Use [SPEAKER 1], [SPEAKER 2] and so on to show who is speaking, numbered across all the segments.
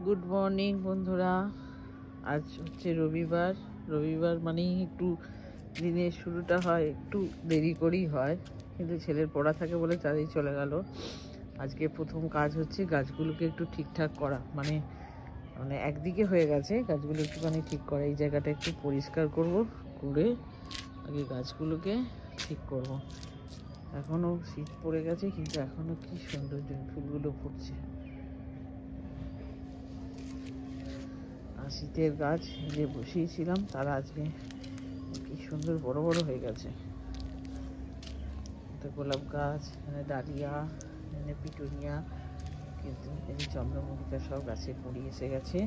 [SPEAKER 1] Good morning বন্ধুরা। আজ হচ্ছে রবিবার। রবিবার মানেই একটু দিনের শুরুটা হয় একটু দেরি করেই হয়, কিন্তু ছেলের পড়া থাকে বলে তাড়াতাড়ি চলে গেল। আজকে প্রথম কাজ হচ্ছে গাছগুলোকে একটু ঠিকঠাক করা, মানে মানে একদিকে হয়ে গেছে, গাছগুলো একটুখানি ঠিক করা। এই জায়গাটা একটু পরিষ্কার করব, করে আগে গাছগুলোকে ঠিক করব। এখনও শীত পড়ে গেছে, কিন্তু এখনও কি সৌন্দর্য, ফুলগুলো ফুটছে। আর শীতের গাছ যে বসিয়েছিলাম তারা আজকে কি সুন্দর বড় বড় হয়ে গেছে। এটা গোলাপ গাছ, এখানে ডালিয়া, এখানে পিটুনিয়া, কিন্তু এই চন্দ্রমল্লিকা সব গাছে কুড়ি এসে গেছে।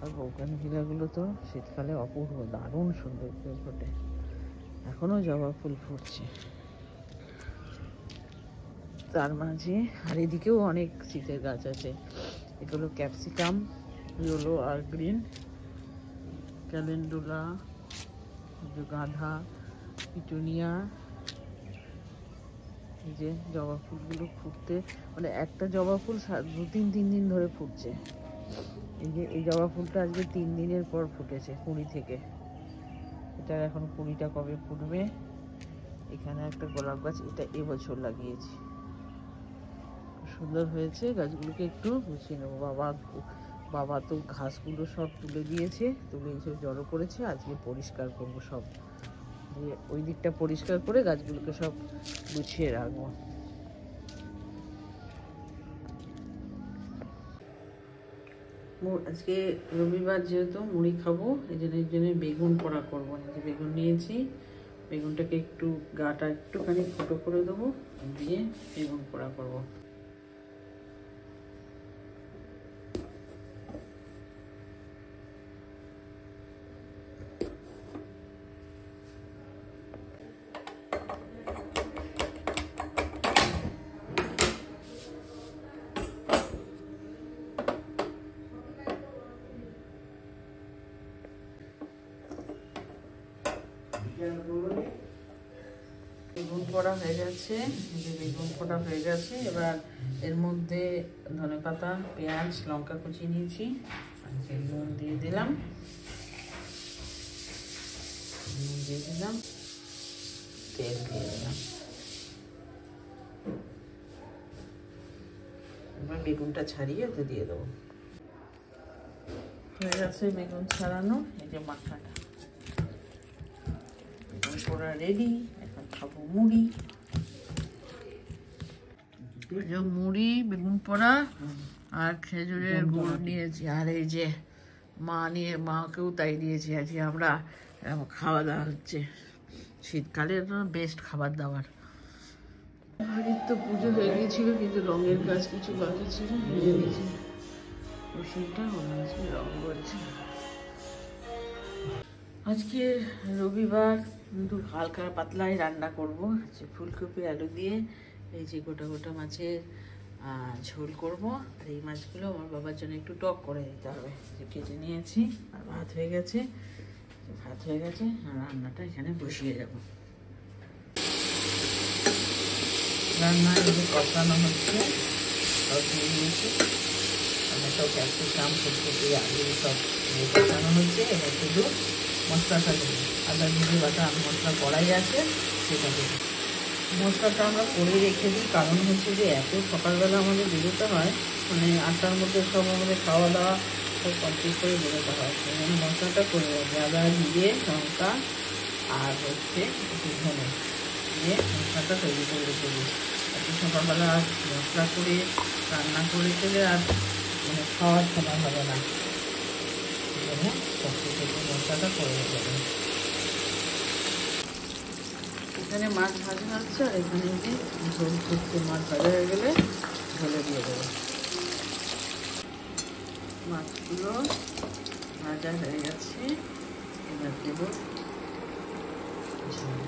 [SPEAKER 1] আর বৌগানভিলাগুলো তো শীতকালে অপূর্ব, দারুণ সুন্দর ফুল ফোটে। এখনও জবা ফুল ফুটছে তার মাঝে। আর এদিকেও অনেক শীতের গাছ আছে। এগুলো ক্যাপসিকাম, ইয়েলো আর গ্রিন, ক্যালেন্ডুলা, গাঁধা, পিটুনিয়া। এই যে জবা ফুলগুলো ফুটতে, মানে একটা জবা ফুল 2-3 দিন ধরে ফুটছে। এই যে এই জবা ফুলটা আজকে 3 দিনের পর ফুটেছে, কুঁড়ি থেকে। এটা এখন কুঁড়িটা কবে ফুটবে। এখানে একটা গোলাপ গাছ, এটা এবছর লাগিয়েছি, সুন্দর হয়েছে। গাছগুলোকে একটু গুছিয়ে নেবো। বাবা তো ঘাসগুলো সব তুলে দিয়েছে, তুলে এইসব জড়ো করেছে। আজকে পরিষ্কার করবো সব, দিয়ে ওই দিকটা পরিষ্কার করে গাছগুলোকে সব গুছিয়ে রাখবো। আজকে রবিবার যেহেতু মুড়ি খাবো, এই জন্য বেগুন পোড়া করবো। যে বেগুন নিয়েছি, বেগুনটাকে একটু গাটা একটুখানি ফুটো করে দেবো, দিয়ে বেগুন পোড়া করবো। বেগুন পোড়া হয়ে গেছে, বেগুন পোড়া হয়ে গেছে। এবার এর মধ্যে ধনেপাতা, পেঁয়াজ, লঙ্কা কুচি নিয়েছি, নুন দিয়ে দিলাম, তেল দিয়ে দিলাম। এবার বেগুনটা ছাড়িয়ে ওতে দিয়ে দেবো। হয়ে গেছে বেগুন ছাড়ানো। এই যে মাখাটা বেগুন পোড়া রেডি। এখন খাবো মুড়ি। মুড়ি, বেগুন পোড়া আর খেজুরের গুড় নিয়েছি। আর এই যে মাকেও তাই দিয়েছি। আজকে আমরা খাওয়া দাওয়া হচ্ছে, শীতকালের বেস্ট খাবার দাবার। বাড়ির তো পুজো হয়ে গিয়েছিল, কিন্তু রঙের কাজ কিছু বাকি ছিল, ভেজে দিয়েছি। রসুনটা আজকে রং করছে। আজকে রবিবার, কিন্তু হালকা পাতলাই রান্না করবো। ফুলকপি আলু দিয়ে এই যে গোটা গোটা মাছের ঝোল করব। আর এই মাছগুলো আমার বাবার জন্য একটু টক করে দিতে হবে। যে কেটে নিয়েছি, আর ভাত হয়ে গেছে। আর রান্নাটা এখানে বসিয়ে যাব। রান্না এই যে কষানো হচ্ছে, সব দিয়ে দিয়েছি। টমেটো, ক্যাপসিকাম, ফুলকপি, আলু সব কষানো হচ্ছে। এবার শুধু মশলাটা দেবো। আদা জিরে বাটা মশলা কড়াই আছে, সেটা দেবো। মশলাটা আমরা করে রেখে দিই, কারণ হচ্ছে যে এত সকালবেলা আমাদের বেরোতে হয়, মানে 8টার মধ্যে সব আমাদের খাওয়া দাওয়া সব কমপ্লিট করে বেরোতে হয়। সেই জন্য মশলাটা করে রাখি। আদা জিরে লঙ্কা আর হচ্ছে একটু ধনে দিয়ে মশলাটা তৈরি করে রেখে দিই। এত সকালবেলা আর মশলা করে রান্না করে গেলে আর মানে খাওয়ার সময় হবে না। সেই জন্য সব কিছু মশলাটা করে রেখে দিই। এখানে মাছ ভাজা হচ্ছে, আর এখানে যে ঝোল ফুটছে, মাছ ভাজা হয়ে গেলে ঝোলে দিয়ে দেবো। মাছগুলো ভাজা হয়ে গেছে, এবার দেবো ঝোলে।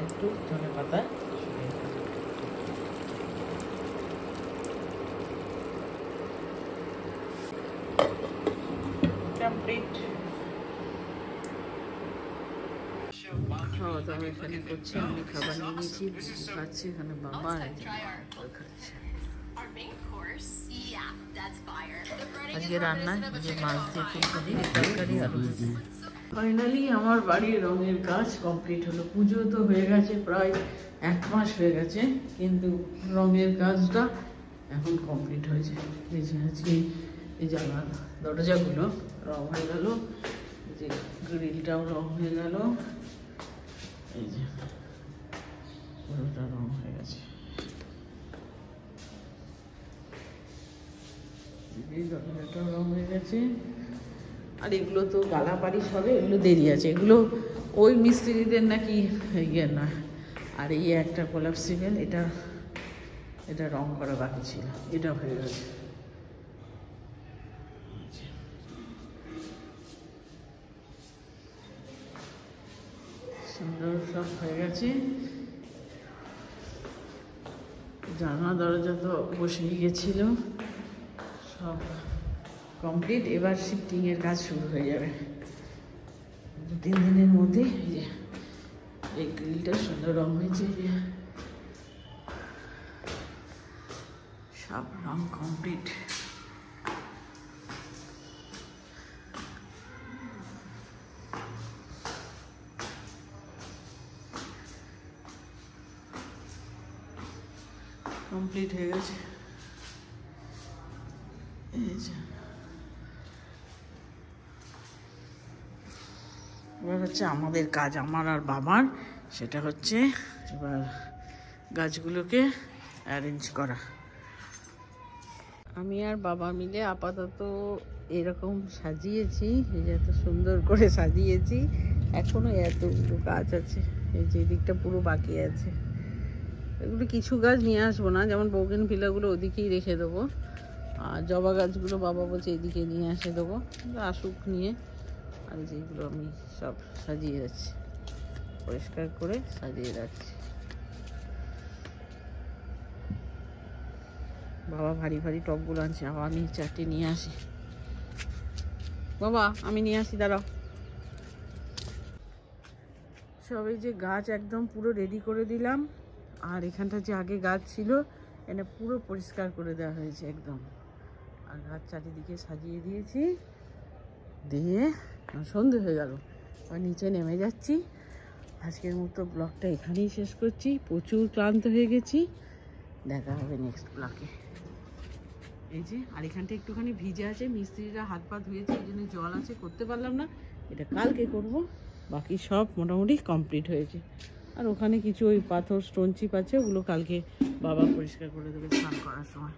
[SPEAKER 1] একটু ধনেপাতা কমপ্লিট। খাওয়া দাওয়া এখানে করছে, আমি খাবার নিয়ে নিয়েছি, খাচ্ছি, এখানে বাবা খাচ্ছে। আজকে রান্নায় যে মাছ দিয়ে ফুলকপি তরকারি আলু ভাজা। ফাইনালি আমার বাড়ির রঙের কাজ কমপ্লিট হলো। পুজো তো হয়ে গেছে, প্রায় 1 মাস হয়ে গেছে, কিন্তু রঙের কাজটা এখন কমপ্লিট হয়েছে। এই যে আজকে এই জানলা দরজাগুলো রং হয়ে গেল, যে গ্রিলটাও রং হয়ে গেল, এই যে পুরোটা রং হয়ে গেছে। দরজাটাও রং হয়ে গেছে। আর এগুলো তো গালা পালিশ হবে, এগুলো দেরি আছে, এগুলো ওই মিস্ত্রিদের নাকি ইয়ে না। আর এই একটা কোলাপসিবল, এটা রং করা বাকি ছিল, এটা হয়ে গেছে। সুন্দর সব হয়ে গেছে। জানলা দরজা তো বসেই গেছিল, সব কমপ্লিট। এবার শিফটিংয়ের কাজ শুরু হয়ে যাবে 2-3 দিনের মধ্যে। এই গ্রিলটা সুন্দর রং হয়েছে, সব রং কমপ্লিট। কমপ্লিট হয়ে গেছে। এই যে এবার হচ্ছে আমাদের কাজ, আমার আর বাবার, সেটা হচ্ছে এবার গাছগুলোকে অ্যারেঞ্জ করা। আমি আর বাবা মিলে আপাতত এরকম সাজিয়েছি, এই যে এত সুন্দর করে সাজিয়েছি। এখনো এতগুলো গাছ আছে, এই যে দিকটা পুরো বাকি আছে। এগুলো কিছু গাছ নিয়ে আসবো না, যেমন বোগেনভিলিয়াগুলো ওদিকেই রেখে দেবো, আর জবা গাছগুলো বাবা বলছে এদিকে নিয়ে এসে দেবো, আসুক নিয়ে। আর যেগুলো আমি সব সাজিয়ে যাচ্ছি, পরিষ্কার করে সাজিয়ে রাখছি। বাবা ভারী ভারী টবগুলো আনছে, আবার আমি 4টে নিয়ে আসি। বাবা আমি নিয়ে আসি, দাঁড়াও। সব এই যে গাছ একদম পুরো রেডি করে দিলাম। আর এখানটা যে আগে গাছ ছিল, এনে পুরো পরিষ্কার করে দেওয়া হয়েছে একদম। আর গাছ চারিদিকে সাজিয়ে দিয়েছি, দিয়ে সন্ধে হয়ে গেল। আর নিচে নেমে যাচ্ছি। আজকের মতো ব্লগটা এখানেই শেষ করছি, প্রচুর ক্লান্ত হয়ে গেছি। দেখা হবে নেক্সট ব্লগে। এই যে আর এখানটা একটুখানি ভিজে আছে, মিস্ত্রিরা হাত পা ধুয়েছে, এই জন্য জল আছে, করতে পারলাম না। এটা কালকে করব, বাকি সব মোটামুটি কমপ্লিট হয়েছে। আর ওখানে কিছু ওই পাথর স্টোন চিপ আছে, ওগুলো কালকে বাবা পরিষ্কার করে দেবে স্নান করার সময়।